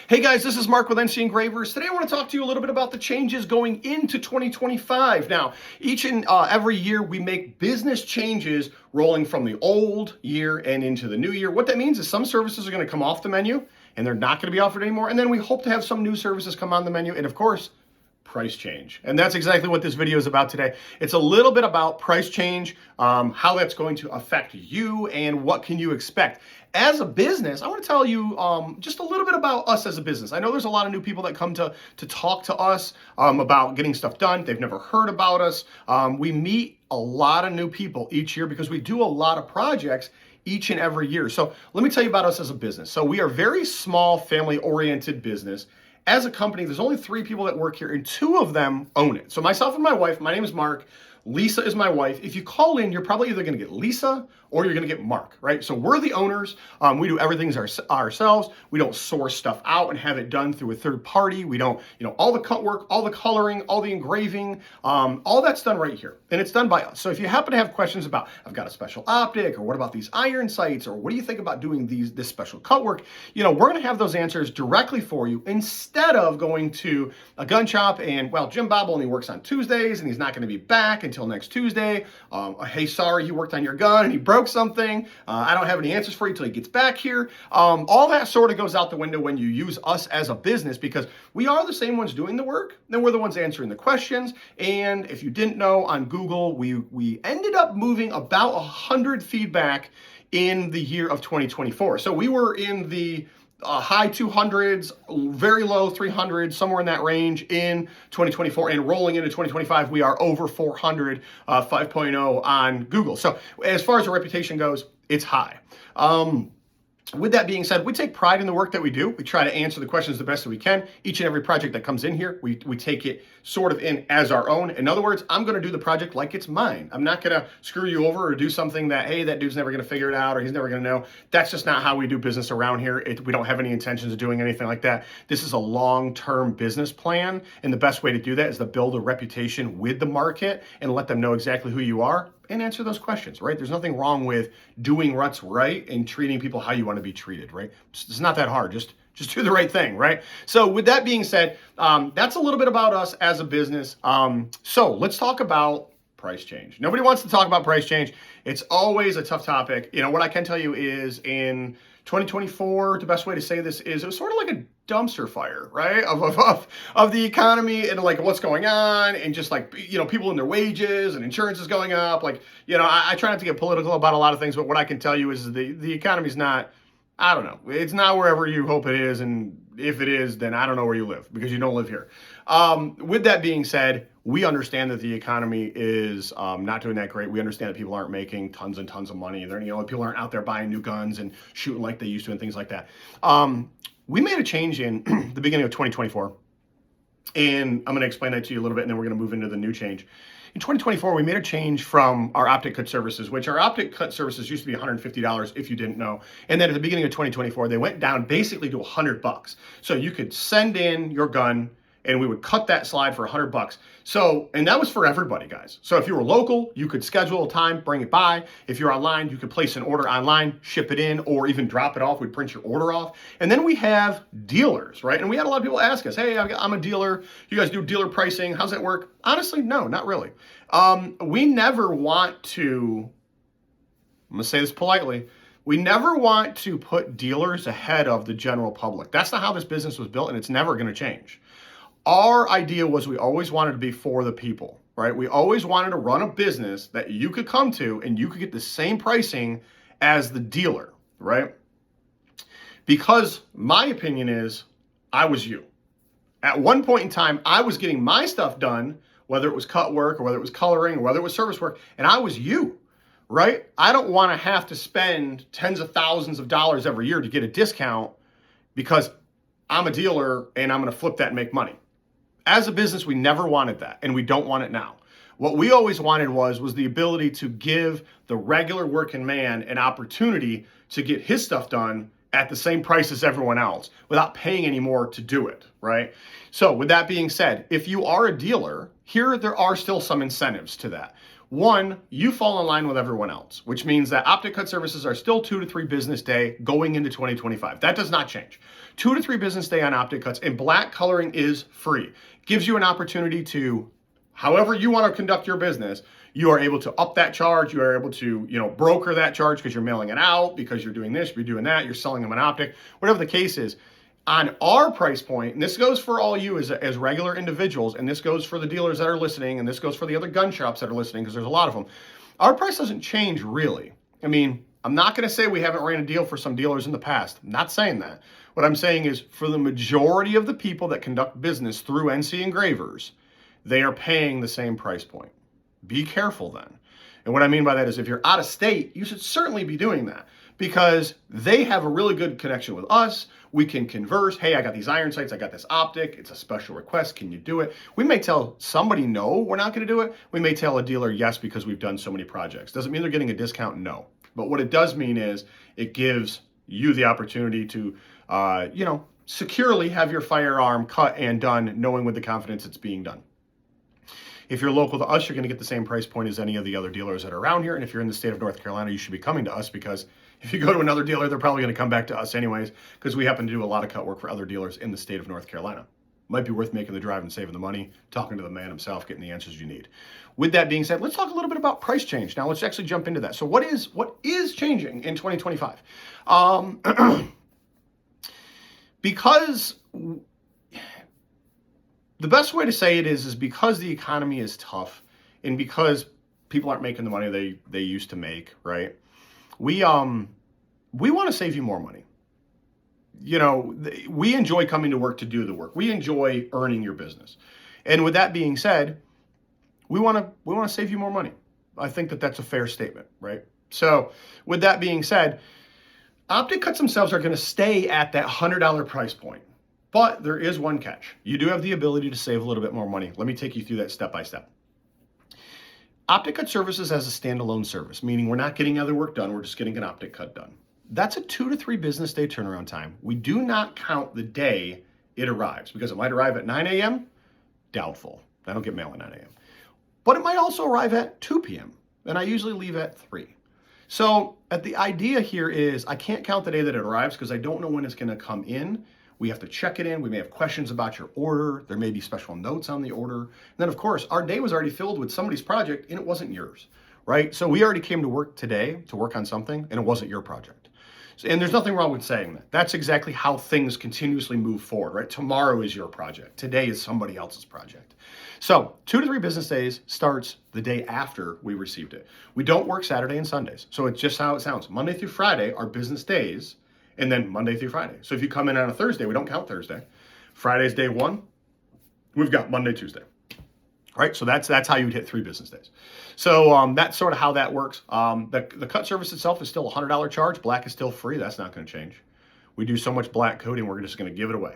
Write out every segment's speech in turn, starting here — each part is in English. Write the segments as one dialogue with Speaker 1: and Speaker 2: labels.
Speaker 1: Hey guys, this is Mark with NC Engravers. Today I want to talk to you a little bit about the changes going into 2025. Now, each and every year we make business changes rolling from the old year and into the new year. What that means is some services are going to come off the menu and they're not going to be offered anymore. And then we hope to have some new services come on the menu. And of course, price change. And that's exactly what this video is about today. It's a little bit about price change, how that's going to affect you and what can you expect. As a business, I want to tell you just a little bit about us as a business. I know there's a lot of new people that come to talk to us about getting stuff done. They've never heard about us. We meet a lot of new people each year because we do a lot of projects each and every year. So let me tell you about us as a business. So we are a very small family-oriented business. As a company, there's only 3 people that work here and 2 of them own it. So myself and my wife, my name is Mark. Lisa is my wife. If you call in, you're probably either going to get Lisa or you're going to get Mark, right? So we're the owners. We do everything ourselves. We don't source stuff out and have it done through a third party. We don't, all the cut work, all the coloring, all the engraving, all that's done right here. And it's done by us. So if you happen to have questions about, I've got a special optic, or what about these iron sights, or what do you think about doing this special cut work? We're going to have those answers directly for you instead of going to a gun shop and, well, Jim Bob only works on Tuesdays and he's not going to be back until next Tuesday. Hey, sorry, he worked on your gun and he broke something. I don't have any answers for you till he gets back here. All that sort of goes out the window when you use us as a business because we are the same ones doing the work, then we're the ones answering the questions. And if you didn't know, on Google, we ended up moving about 100 feedback in the year of 2024. So we were in the high 200s, very low 300s, somewhere in that range in 2024, and rolling into 2025, we are over 400, 5.0 on Google. So as far as our reputation goes, it's high. With that being said, we take pride in the work that we do. We try to answer the questions the best that we can. Each and every project that comes in here, we take it sort of in as our own. In other words, I'm going to do the project like it's mine. I'm not going to screw you over or do something that, hey, that dude's never going to figure it out or he's never going to know. That's just not how we do business around here. We don't have any intentions of doing anything like that. This is a long-term business plan, and the best way to do that is to build a reputation with the market and let them know exactly who you are and answer those questions, right? There's nothing wrong with doing what's right and treating people how you want to be treated, right? It's not that hard. Just do the right thing, right? So with that being said, that's a little bit about us as a business. So let's talk about price change. Nobody wants to talk about price change. It's always a tough topic. What I can tell you is in 2024, the best way to say this is it was sort of like a dumpster fire, right? Of the economy and like what's going on and just like, people and their wages and insurance is going up. Like, I try not to get political about a lot of things, but what I can tell you is the economy's not, I don't know. It's not wherever you hope it is. And if it is, then I don't know where you live because you don't live here. With that being said, we understand that the economy is not doing that great. We understand that people aren't making tons and tons of money. People aren't out there buying new guns and shooting like they used to and things like that. We made a change in the beginning of 2024. And I'm going to explain that to you a little bit, and then we're going to move into the new change. In 2024, we made a change from our optic cut services, which our optic cut services used to be $150 if you didn't know. And then at the beginning of 2024, they went down basically to $100. So you could send in your gun and we would cut that slide for $100. So, and that was for everybody, guys. So if you were local, you could schedule a time, bring it by. If you're online, you could place an order online, ship it in, or even drop it off. We'd print your order off. And then we have dealers, right? And we had a lot of people ask us, hey, I'm a dealer. You guys do dealer pricing. How's that work? Honestly, no, not really. We never want to, I'm gonna say this politely, we never want to put dealers ahead of the general public. That's not how this business was built, and it's never gonna change. Our idea was we always wanted to be for the people, right? We always wanted to run a business that you could come to and you could get the same pricing as the dealer, right? Because my opinion is I was you. At one point in time, I was getting my stuff done, whether it was cut work or whether it was coloring or whether it was service work, and I was you, right? I don't want to have to spend tens of thousands of dollars every year to get a discount because I'm a dealer and I'm going to flip that and make money. As a business, we never wanted that, and we don't want it now. What we always wanted was the ability to give the regular working man an opportunity to get his stuff done at the same price as everyone else without paying any more to do it, right? So with that being said, if you are a dealer, there are still some incentives to that. One, you fall in line with everyone else, which means that optic cut services are still 2 to 3 business day going into 2025. That does not change. 2 to 3 business day on optic cuts, and black coloring is free. Gives you an opportunity to, however you want to conduct your business, you are able to up that charge. You are able to, broker that charge because you're mailing it out, because you're doing this, you're doing that, you're selling them an optic, whatever the case is. On our price point, and this goes for all you as regular individuals, and this goes for the dealers that are listening, and this goes for the other gun shops that are listening, because there's a lot of them. Our price doesn't change really. I mean, I'm not going to say we haven't ran a deal for some dealers in the past. I'm not saying that. What I'm saying is for the majority of the people that conduct business through NC Engravers, they are paying the same price point. Be careful then. And what I mean by that is if you're out of state, you should certainly be doing that, because they have a really good connection with us. We can converse. Hey, I got these iron sights. I got this optic. It's a special request. Can you do it? We may tell somebody no, we're not going to do it. We may tell a dealer yes because we've done so many projects. Doesn't mean they're getting a discount, no. But what it does mean is it gives you the opportunity to, securely have your firearm cut and done, knowing with the confidence it's being done. If you're local to us, you're going to get the same price point as any of the other dealers that are around here. And if you're in the state of North Carolina, you should be coming to us, because if you go to another dealer, they're probably going to come back to us anyways, because we happen to do a lot of cut work for other dealers in the state of North Carolina. Might be worth making the drive and saving the money, talking to the man himself, getting the answers you need. With that being said, let's talk a little bit about price change. Now, let's actually jump into that. So what is changing in 2025? Because the best way to say it is because the economy is tough, and because people aren't making the money they used to make, right? We want to save you more money. We enjoy coming to work to do the work. We enjoy earning your business. And with that being said, we want to save you more money. I think that's a fair statement, right? So with that being said, optic cuts themselves are going to stay at that $100 price point. But there is one catch. You do have the ability to save a little bit more money. Let me take you through that step by step. Optic cut services as a standalone service, meaning we're not getting other work done, we're just getting an optic cut done. That's a 2 to 3 business day turnaround time. We do not count the day it arrives, because it might arrive at 9 a.m. Doubtful. I don't get mail at 9 a.m. But it might also arrive at 2 p.m. and I usually leave at 3. So the idea here is I can't count the day that it arrives because I don't know when it's going to come in. We have to check it in. We may have questions about your order. There may be special notes on the order. And then, of course, our day was already filled with somebody's project and it wasn't yours, right? So we already came to work today to work on something and it wasn't your project. And there's nothing wrong with saying that. That's exactly how things continuously move forward, right? Tomorrow is your project. Today is somebody else's project. So 2 to 3 business days starts the day after we received it. We don't work Saturday and Sundays. So it's just how it sounds. Monday through Friday are business days, and then Monday through Friday. So if you come in on a Thursday, we don't count Thursday. Friday's day 1. We've got Monday, Tuesday. Right? So that's how you would hit 3 business days. So that's sort of how that works. The cut service itself is still a $100 charge. Black is still free. That's not going to change. We do so much black coating, we're just going to give it away.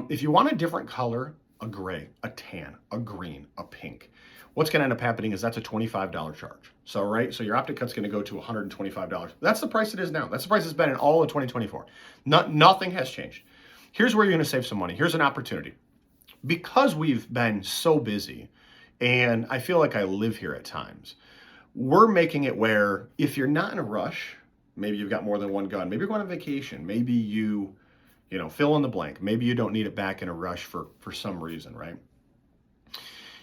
Speaker 1: If you want a different color, a gray, a tan, a green, a pink, what's going to end up happening is that's a $25 charge. So, right? So your optic cut's going to go to $125. That's the price it is now. That's the price it's been in all of 2024. Nothing has changed. Here's where you're going to save some money. Here's an opportunity. Because we've been so busy, and I feel like I live here at times, we're making it where if you're not in a rush, maybe you've got more than one gun, maybe you're going on vacation, maybe you fill in the blank, maybe you don't need it back in a rush for some reason, right?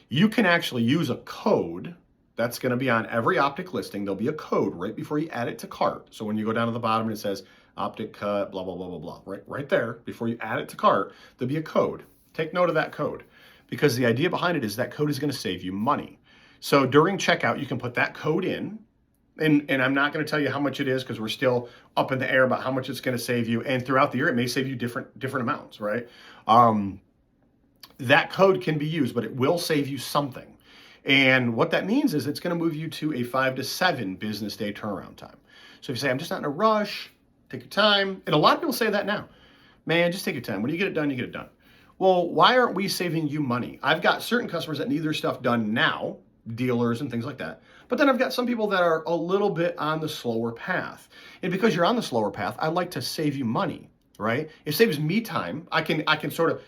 Speaker 1: You can actually use a code that's going to be on every optic listing. There'll be a code right before you add it to cart. So when you go down to the bottom and it says optic cut, blah, blah, blah, blah, blah, right there, before you add it to cart, there'll be a code. Take note of that code, because the idea behind it is that code is going to save you money. So during checkout, you can put that code in, and I'm not going to tell you how much it is because we're still up in the air about how much it's going to save you. And throughout the year, it may save you different amounts, right? That code can be used, but it will save you something. And what that means is it's going to move you to a 5 to 7 business day turnaround time. So if you say, I'm just not in a rush, take your time. And a lot of people say that now. Man, just take your time. When you get it done, you get it done. Well, why aren't we saving you money? I've got certain customers that need their stuff done now, dealers and things like that. But then I've got some people that are a little bit on the slower path. And because you're on the slower path, I like to save you money, right? It saves me time. I can sort of,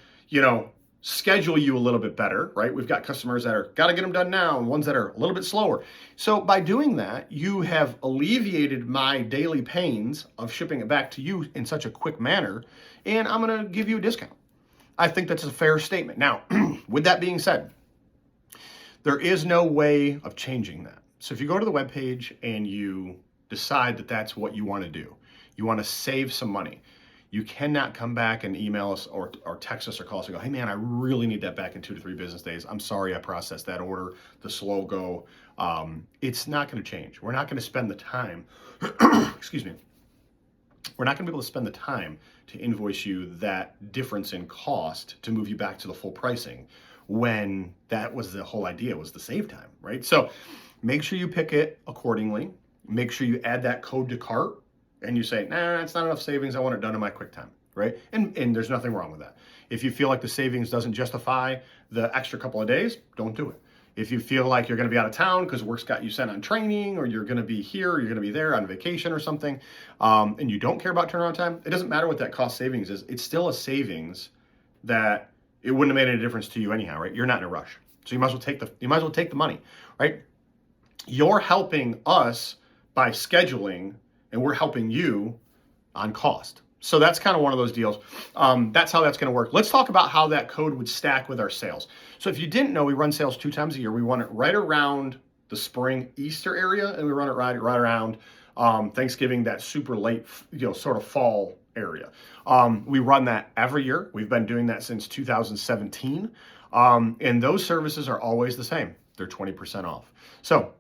Speaker 1: schedule you a little bit better, right? We've got customers that are got to get them done now and ones that are a little bit slower. So by doing that, you have alleviated my daily pains of shipping it back to you in such a quick manner, and I'm going to give you a discount. I think that's a fair statement. Now, with that being said, there is no way of changing that. So if you go to the webpage and you decide that that's what you want to do, you want to save some money, you cannot come back and email us or text us or call us and go, hey man, I really need that back in 2 to 3 business days. I'm sorry I processed that order, the slow go. It's not going to change. We're not going to spend the time, excuse me, we're not going to be able to spend the time to invoice you that difference in cost to move you back to the full pricing when that was the whole idea, was to save time, right? So make sure you pick it accordingly. Make sure you add that code to cart and you say, nah, it's not enough savings. I want it done in my quick time, right? And there's nothing wrong with that. If you feel like the savings doesn't justify the extra couple of days, don't do it. If you feel like you're going to be out of town because work's got you sent on training, or you're going to be here, or you're going to be there on vacation or something, and you don't care about turnaround time, it doesn't matter what that cost savings is. It's still a savings that it wouldn't have made any difference to you anyhow, right? You're not in a rush, so you might as well take the money, right? You're helping us by scheduling, and we're helping you on cost. So that's kind of one of those deals. That's how that's going to work. Let's talk about how that code would stack with our sales. So if you didn't know, we run sales 2 times a year. We run it right around the spring Easter area, and we run it right around Thanksgiving, that super late, sort of fall area. We run that every year. We've been doing that since 2017. And those services are always the same. They're 20% off. So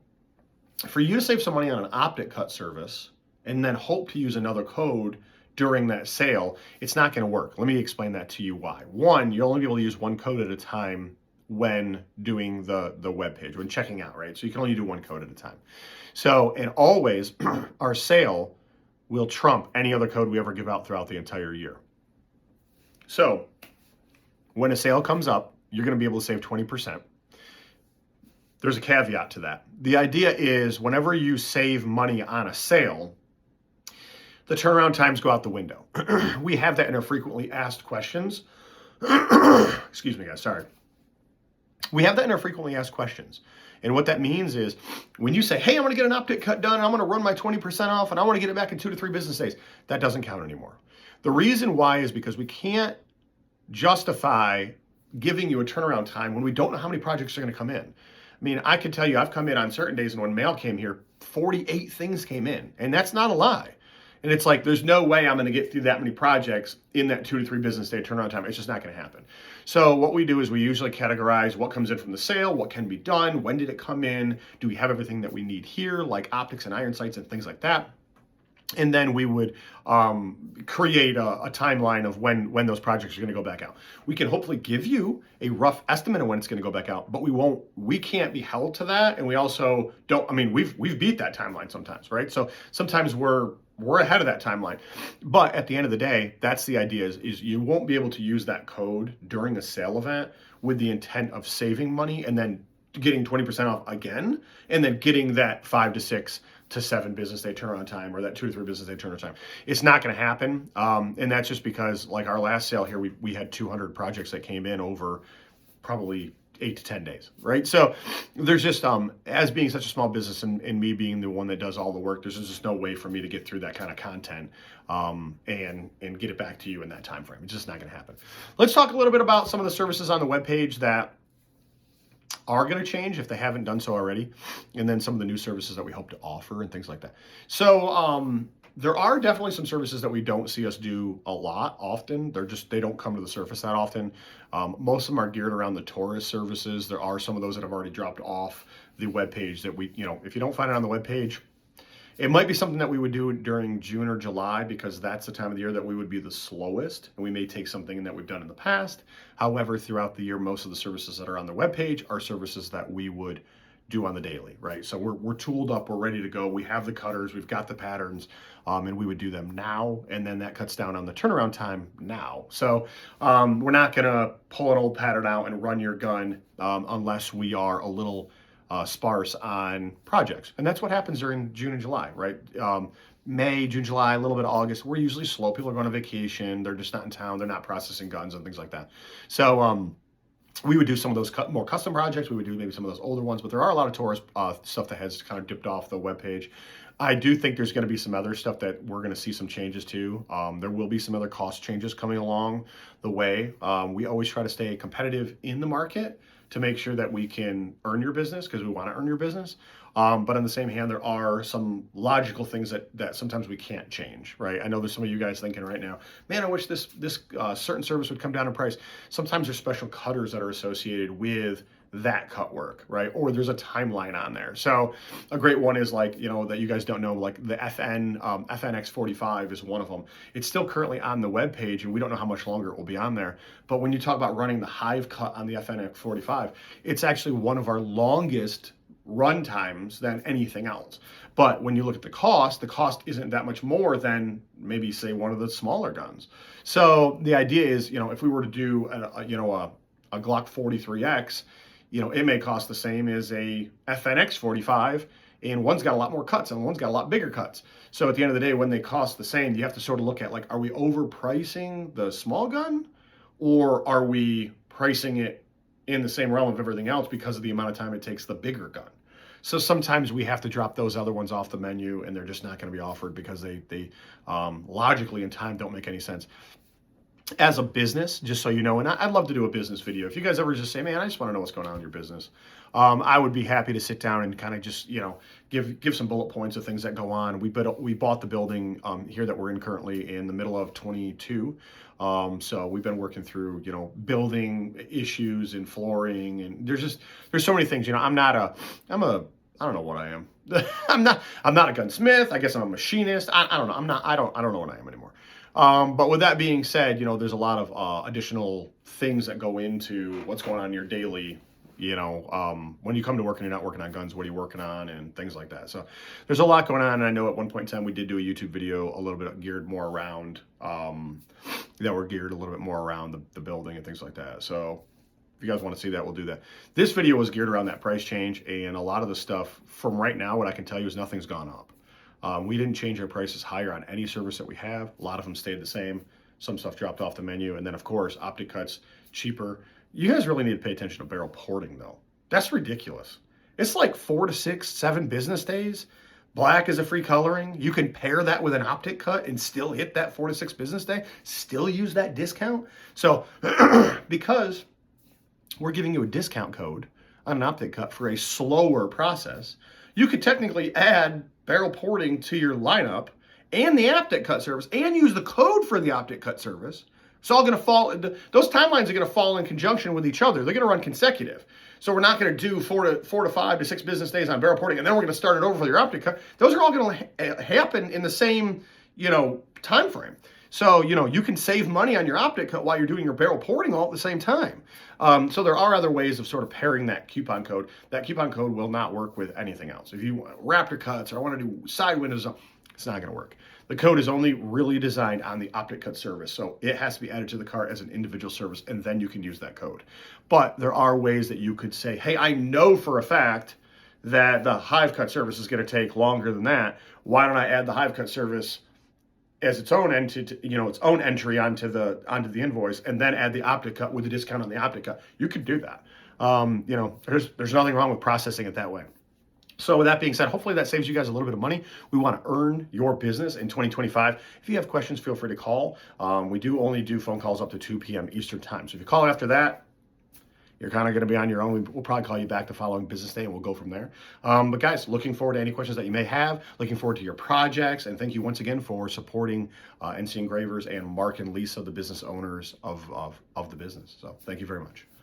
Speaker 1: for you to save some money on an optic cut service and then hope to use another code during that sale, it's not going to work. Let me explain that to you why. One, you'll only be able to use one code at a time when doing the web page, when checking out, right? So you can only do one code at a time. So, and always our sale will trump any other code we ever give out throughout the entire year. So when a sale comes up, you're going to be able to save 20%. There's a caveat to that. The idea is whenever you save money on a sale, the turnaround times go out the window. We have that in our frequently asked questions. Excuse me, guys, sorry. We have that in our frequently asked questions. And what that means is when you say, hey, I'm going to get an optic cut done, I'm going to run my 20% off, and I want to get it back in 2 to 3 business days, that doesn't count anymore. The reason why is because we can't justify giving you a turnaround time when we don't know how many projects are going to come in. I mean, I can tell you, I've come in on certain days, and when mail came here, 48 things came in, and that's not a lie. And it's like, there's no way I'm going to get through that many projects in that 2 to 3 business day turnaround time. It's just not going to happen. So what we do is we usually categorize what comes in from the sale, what can be done, when did it come in, do we have everything that we need here, like optics and iron sights and things like that. And then we would create a timeline of when those projects are going to go back out. We can hopefully give you a rough estimate of when it's going to go back out, but we can't be held to that. And we also don't, I mean, we've beat that timeline sometimes, right? So sometimes we're ahead of that timeline. But at the end of the day, that's the idea is you won't be able to use that code during a sale event with the intent of saving money and then getting 20% off again, and then getting that 5 to 6 to 7 business day turnaround time, or that 2 to 3 business day turnaround time. It's not going to happen. And that's just because, like our last sale here, we had 200 projects that came in over probably 8 to 10 days, right? So there's just, as being such a small business and me being the one that does all the work, there's just no way for me to get through that kind of content and get it back to you in that time frame. It's just not going to happen. Let's talk a little bit about some of the services on the webpage that are going to change if they haven't done so already, and then some of the new services that we hope to offer and things like that. So there are definitely some services that we don't see us do a lot often. They don't come to the surface that often. Most of them are geared around the tourist services. There are some of those that have already dropped off the webpage that we, if you don't find it on the webpage, it might be something that we would do during June or July, because that's the time of the year that we would be the slowest, and we may take something that we've done in the past. However, throughout the year, most of the services that are on the webpage are services that we would do on the daily, right? So we're tooled up, we're ready to go. We have the cutters, we've got the patterns, and we would do them now, and then that cuts down on the turnaround time now. So we're not gonna pull an old pattern out and run your gun unless we are a little sparse on projects. And that's what happens during June and July, right? May, June, July, a little bit of August, we're usually slow. People are going on vacation. They're just not in town. They're not processing guns and things like that. So we would do some of those more custom projects. We would do maybe some of those older ones, but there are a lot of tourist stuff that has kind of dipped off the webpage. I do think there's going to be some other stuff that we're going to see some changes to. There will be some other cost changes coming along the way. We always try to stay competitive in the market to make sure that we can earn your business, because we want to earn your business. But on the same hand, there are some logical things that sometimes we can't change, right? I know there's some of you guys thinking right now, man, I wish this certain service would come down in price. Sometimes there's special cutters that are associated with that cut work, right? Or there's a timeline on there. So a great one is like, that you guys don't know, like the FNX45 is one of them. It's still currently on the web page, and we don't know how much longer it will be on there. But when you talk about running the hive cut on the FNX45, it's actually one of our longest run times than anything else. But when you look at the cost isn't that much more than maybe say one of the smaller guns. So the idea is, if we were to do a Glock 43X, it may cost the same as a FNX 45, and one's got a lot more cuts and one's got a lot bigger cuts. So at the end of the day, when they cost the same, you have to sort of look at, like, are we overpricing the small gun, or are we pricing it in the same realm of everything else because of the amount of time it takes the bigger gun? So sometimes we have to drop those other ones off the menu, and they're just not going to be offered because they logically in time don't make any sense. As a business, just so you know, and I'd love to do a business video. If you guys ever just say, man, I just want to know what's going on in your business, I would be happy to sit down and kind of just, give some bullet points of things that go on. We bought the building here that we're in currently in the middle of 22. So we've been working through, building issues and flooring, and there's so many things. I don't know what I am. I'm not a gunsmith. I guess I'm a machinist. I don't know. I don't know what I am anymore. But with that being said, there's a lot of additional things that go into what's going on in your daily, when you come to work and you're not working on guns, what are you working on, and things like that. So there's a lot going on. And I know at one point in time we did do a YouTube video a little bit geared more around, geared a little bit more around the building and things like that. So if you guys want to see that, we'll do that. This video was geared around that price change, and a lot of the stuff from right now, what I can tell you is nothing's gone up. We didn't change our prices higher on any service that we have. A lot of them stayed the same. Some stuff dropped off the menu. And then, of course, optic cuts, cheaper. You guys really need to pay attention to barrel porting, though. That's ridiculous. It's like 4 to 6, 7 business days. Black is a free coloring. You can pair that with an optic cut and still hit that 4 to 6 business day, still use that discount. So because we're giving you a discount code on an optic cut for a slower process, you could technically add barrel porting to your lineup and the optic cut service and use the code for the optic cut service. It's all going to fall, those timelines are going to fall in conjunction with each other. They're going to run consecutive. So we're not going to do 4 to 5 to 6 business days on barrel porting, and then we're going to start it over for your optic cut. Those are all going to happen in the same, time frame. So, you can save money on your optic cut while you're doing your barrel porting all at the same time. So there are other ways of sort of pairing that coupon code. That coupon code will not work with anything else. If you want Raptor cuts or want to do side windows, it's not going to work. The code is only really designed on the optic cut service. So it has to be added to the cart as an individual service, and then you can use that code. But there are ways that you could say, hey, I know for a fact that the hive cut service is going to take longer than that. Why don't I add the hive cut service as its own its own entry onto the invoice, and then add the optic cut with a discount on the optic cut? You could do that. There's nothing wrong with processing it that way. So with that being said, hopefully that saves you guys a little bit of money. We want to earn your business in 2025. If you have questions, feel free to call. We do only do phone calls up to 2 p.m. Eastern time. So if you call after that, you're kind of going to be on your own. We'll probably call you back the following business day, and we'll go from there. But guys, looking forward to any questions that you may have. Looking forward to your projects. And thank you once again for supporting NC Engravers and Mark and Lisa, the business owners of the business. So thank you very much.